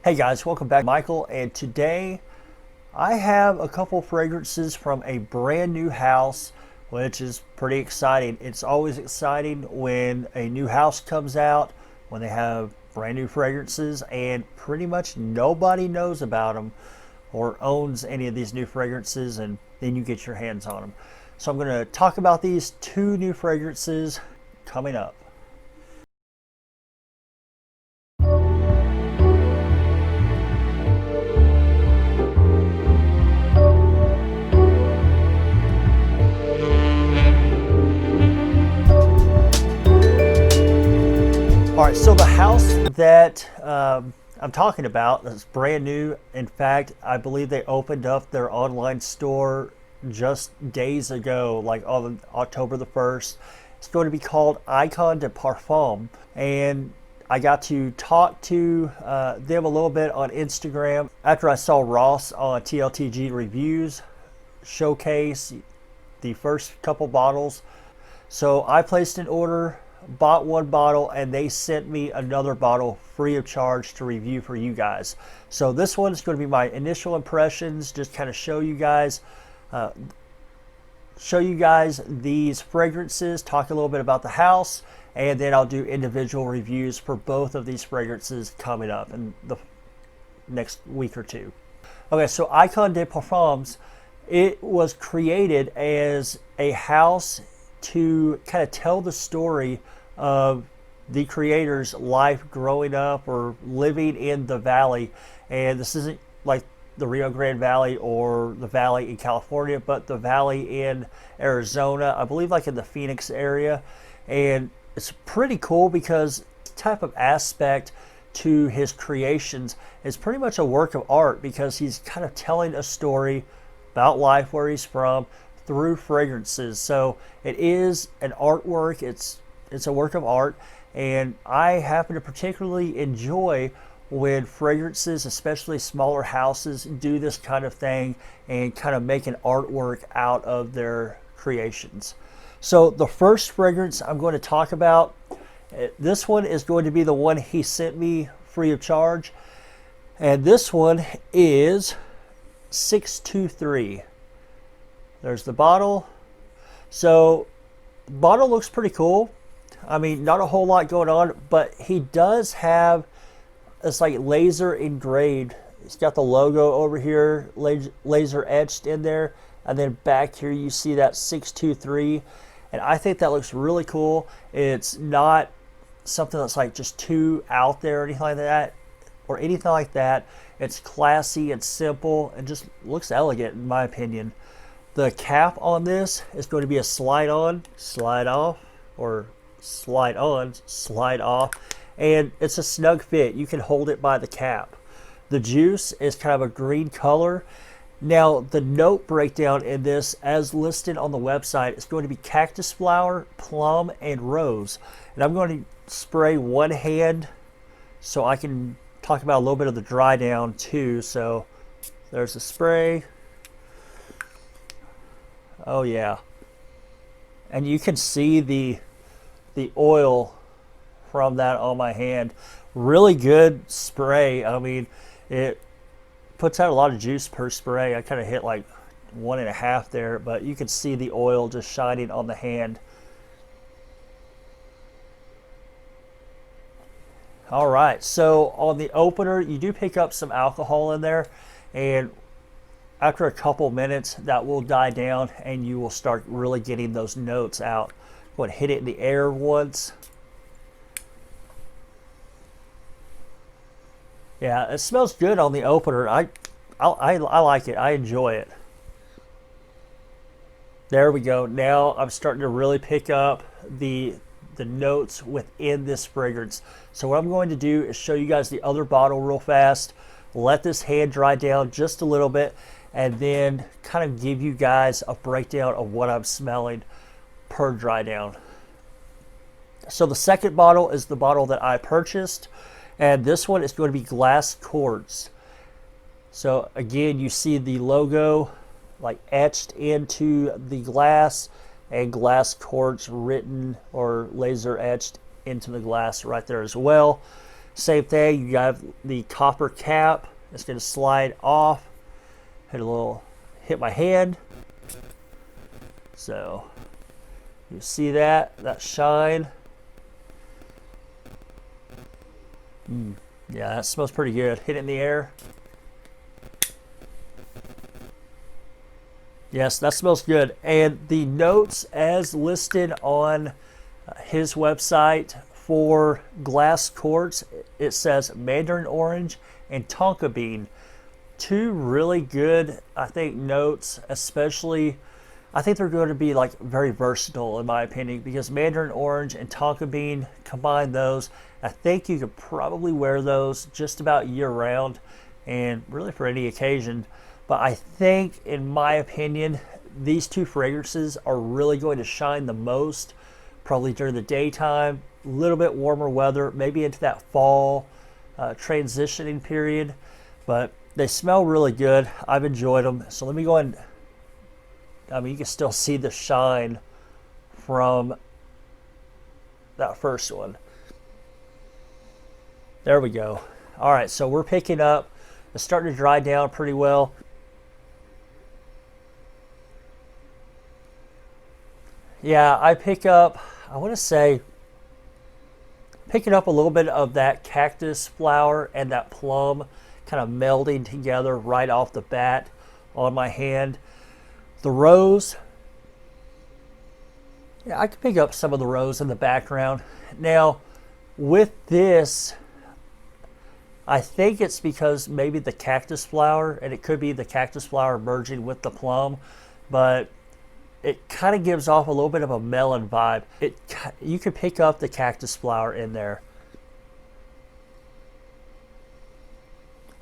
Hey guys, welcome back. Michael, and today I have a couple fragrances from a brand new house, which is pretty exciting. It's always exciting when a new house comes out, when they have brand new fragrances, and pretty much nobody knows about them or owns any of these new fragrances, and then you get your hands on them. So I'm going to talk about these two new fragrances coming up. All right, so the house that I'm talking about is brand new. In fact, I believe they opened up their online store just days ago, like on October the 1st. It's going to be called Icon de Parfum. And I got to talk to them a little bit on Instagram after I saw Ross on TLTG Reviews showcase the first couple bottles. So I placed an order, bought one bottle, and they sent me another bottle free of charge to review for you guys. So this one is going to be my initial impressions, just kind of show you guys these fragrances, talk a little bit about the house, and then I'll do individual reviews for both of these fragrances coming up in the next week or two. Okay, so Icon de Parfums, it was created as a house to kind of tell the story of the creator's life growing up or living in the valley. And this isn't like the Rio Grande Valley or the valley in California, but the valley in Arizona, I believe like in the Phoenix area. And it's pretty cool because this type of aspect to his creations is pretty much a work of art, because he's kind of telling a story about life where he's from through fragrances. So it is an artwork, it's a work of art, and I happen to particularly enjoy when fragrances, especially smaller houses, do this kind of thing and kind of make an artwork out of their creations. So the first fragrance I'm going to talk about, this one is going to be the one he sent me free of charge, and this one is 623. There's the bottle. So the bottle looks pretty cool. I mean, not a whole lot going on, but he does have, it's like laser engraved. It's got the logo over here, laser etched in there. And then back here you see that 623. And I think that looks really cool. It's not something that's like just too out there or anything like that. It's classy and simple and just looks elegant in my opinion. The cap on this is going to be a slide on, slide off, or slide on, slide off, and it's a snug fit. You can hold it by the cap. The juice is kind of a green color. Now, the note breakdown in this, as listed on the website, is going to be cactus flower, plum, and rose. And I'm going to spray one hand so I can talk about a little bit of the dry down too. So there's the spray. Oh yeah, and you can see the oil from that on my hand. Really good spray. I mean, it puts out a lot of juice per spray. I kind of hit like 1.5 there, but you can see the oil just shining on the hand. All right, so on the opener, you do pick up some alcohol in there, and after a couple minutes, that will die down and you will start really getting those notes out. Go ahead and hit it in the air once. Yeah, it smells good on the opener. I like it. I enjoy it. There we go. Now I'm starting to really pick up the notes within this fragrance. So what I'm going to do is show you guys the other bottle real fast. Let this hand dry down just a little bit, and then kind of give you guys a breakdown of what I'm smelling per dry down. So the second bottle is the bottle that I purchased, and this one is going to be glass quartz. So again, you see the logo like etched into the glass, and glass quartz written or laser etched into the glass right there as well. Same thing, you have the copper cap. It's going to slide off. Hit my hand. So you see that shine. Yeah, that smells pretty good. Hit it in the air. Yes, that smells good. And the notes as listed on his website for glass quartz, it says mandarin orange and tonka bean. Two really good, I think, notes, especially, I think they're going to be like very versatile in my opinion, because mandarin orange and tonka bean, combine those, I think you could probably wear those just about year round and really for any occasion. But I think, in my opinion, these two fragrances are really going to shine the most probably during the daytime, a little bit warmer weather, maybe into that fall transitioning period. But they smell really good. I've enjoyed them. So let me go and, I mean, you can still see the shine from that first one. There we go. All right, so we're picking up. It's starting to dry down pretty well. Yeah, I pick up, I want to say, picking up a little bit of that cactus flower and that plum kind of melding together right off the bat on my hand. The rose, yeah, I can pick up some of the rose in the background. Now, with this, I think it's because maybe the cactus flower, and it could be the cactus flower merging with the plum, but it kind of gives off a little bit of a melon vibe. You could pick up the cactus flower in there.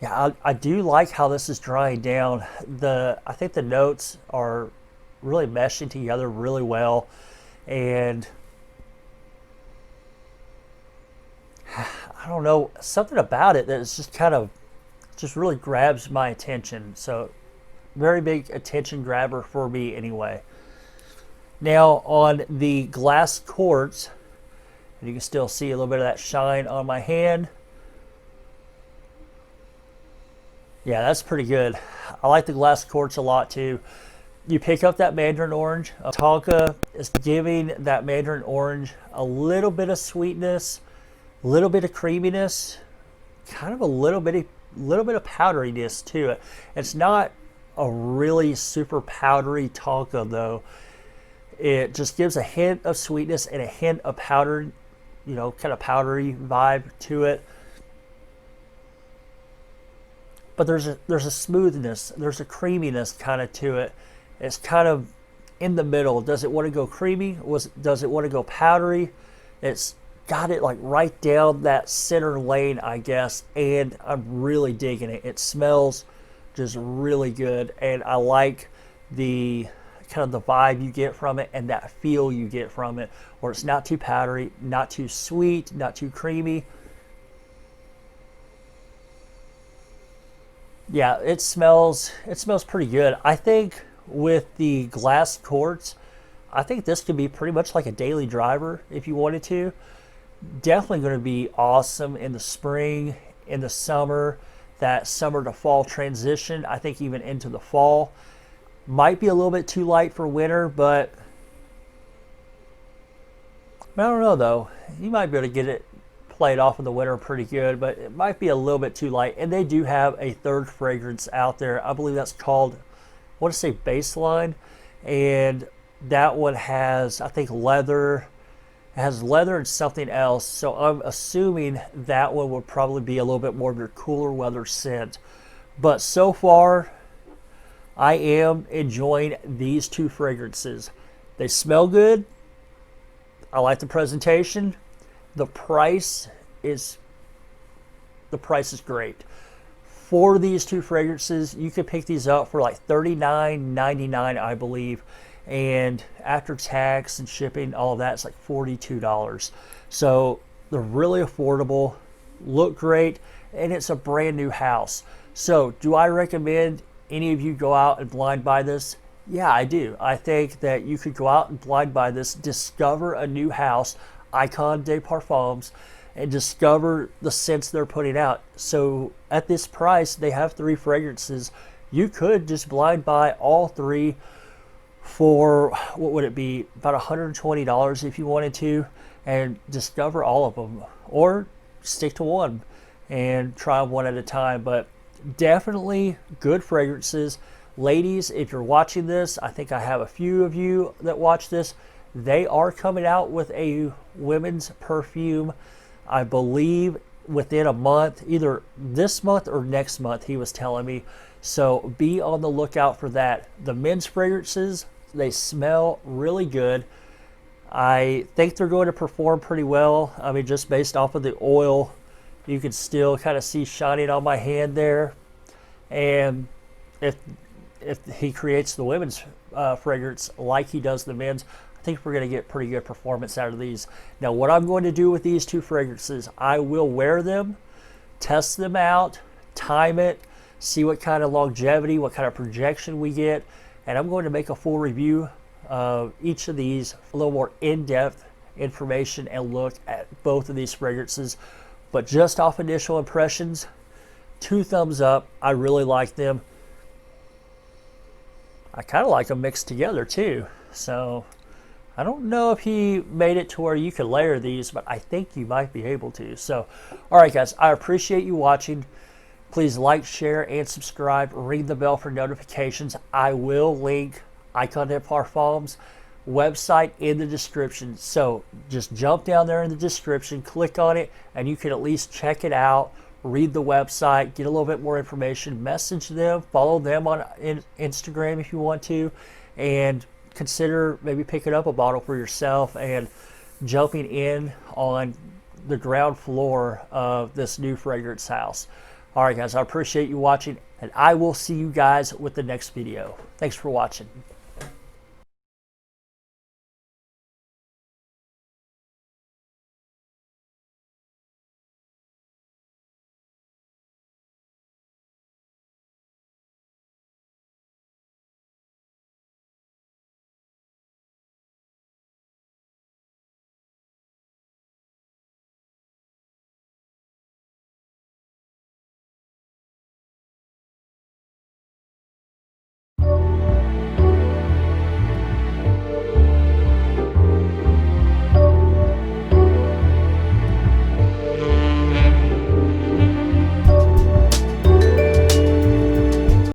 Yeah, I do like how this is drying down. I think the notes are really meshing together really well, and I don't know, something about it that is just kind of just really grabs my attention. So very big attention grabber for me anyway. Now on the glass quartz, and you can still see a little bit of that shine on my hand. Yeah, that's pretty good. I like the glass quartz a lot too. You pick up that mandarin orange. Tonka is giving that mandarin orange a little bit of sweetness, a little bit of creaminess, kind of a little bit of powderiness to it. It's not a really super powdery tonka though. It just gives a hint of sweetness and a hint of powdered, you know, kind of powdery vibe to it. But there's a smoothness, there's a creaminess kind of to it. It's kind of in the middle. Does it want to go creamy? Does it want to go powdery? It's got it like right down that center lane, I guess, and I'm really digging it. It smells just really good, and I like the kind of the vibe you get from it and that feel you get from it, where it's not too powdery, not too sweet, not too creamy. Yeah, it smells pretty good. I think with the glass quartz, I think this could be pretty much like a daily driver if you wanted to. Definitely going to be awesome in the spring, in the summer, that summer to fall transition. I think even into the fall. Might be a little bit too light for winter, but I don't know though. You might be able to get it played off in the winter pretty good, but it might be a little bit too light. And they do have a third fragrance out there. I believe that's called, I want to say Baseline, and that one has, I think, leather. It has leather and something else. So I'm assuming that one would probably be a little bit more of your cooler weather scent. But so far, I am enjoying these two fragrances. They smell good. I like the presentation. The price is great. For these two fragrances, you could pick these up for like $39.99, I believe. And after tax and shipping, all of that, it's like $42. So they're really affordable, look great, and it's a brand new house. So do I recommend any of you go out and blind buy this? Yeah, I do. I think that you could go out and blind buy this, discover a new house, Icon des Parfums, and discover the scents they're putting out. So at this price, they have 3 fragrances. You could just blind buy all 3 for, what would it be, about $120 if you wanted to, and discover all of them, or stick to one and try them one at a time. But definitely good fragrances. Ladies, if you're watching this, I think I have a few of you that watch this. They are coming out with a women's perfume, I believe within a month, either this month or next month, he was telling me. So be on the lookout for that. The men's fragrances, they smell really good. I think they're going to perform pretty well. I mean, just based off of the oil, you can still kind of see shining on my hand there. And if he creates the women's fragrance like he does the men's, I think we're going to get pretty good performance out of these. Now, what I'm going to do with these 2 fragrances, I will wear them, test them out, time it, see what kind of longevity, what kind of projection we get, and I'm going to make a full review of each of these, a little more in-depth information and look at both of these fragrances. But just off initial impressions, 2 thumbs up. I really like them. I kind of like them mixed together too. So I don't know if he made it to where you could layer these, but I think you might be able to. So, all right, guys, I appreciate you watching. Please like, share, and subscribe. Ring the bell for notifications. I will link Icon de Parfum's website in the description. So just jump down there in the description, click on it, and you can at least check it out, read the website, get a little bit more information, message them, follow them on Instagram if you want to, and consider maybe picking up a bottle for yourself and jumping in on the ground floor of this new fragrance house. All right, guys, I appreciate you watching, and I will see you guys with the next video. Thanks for watching.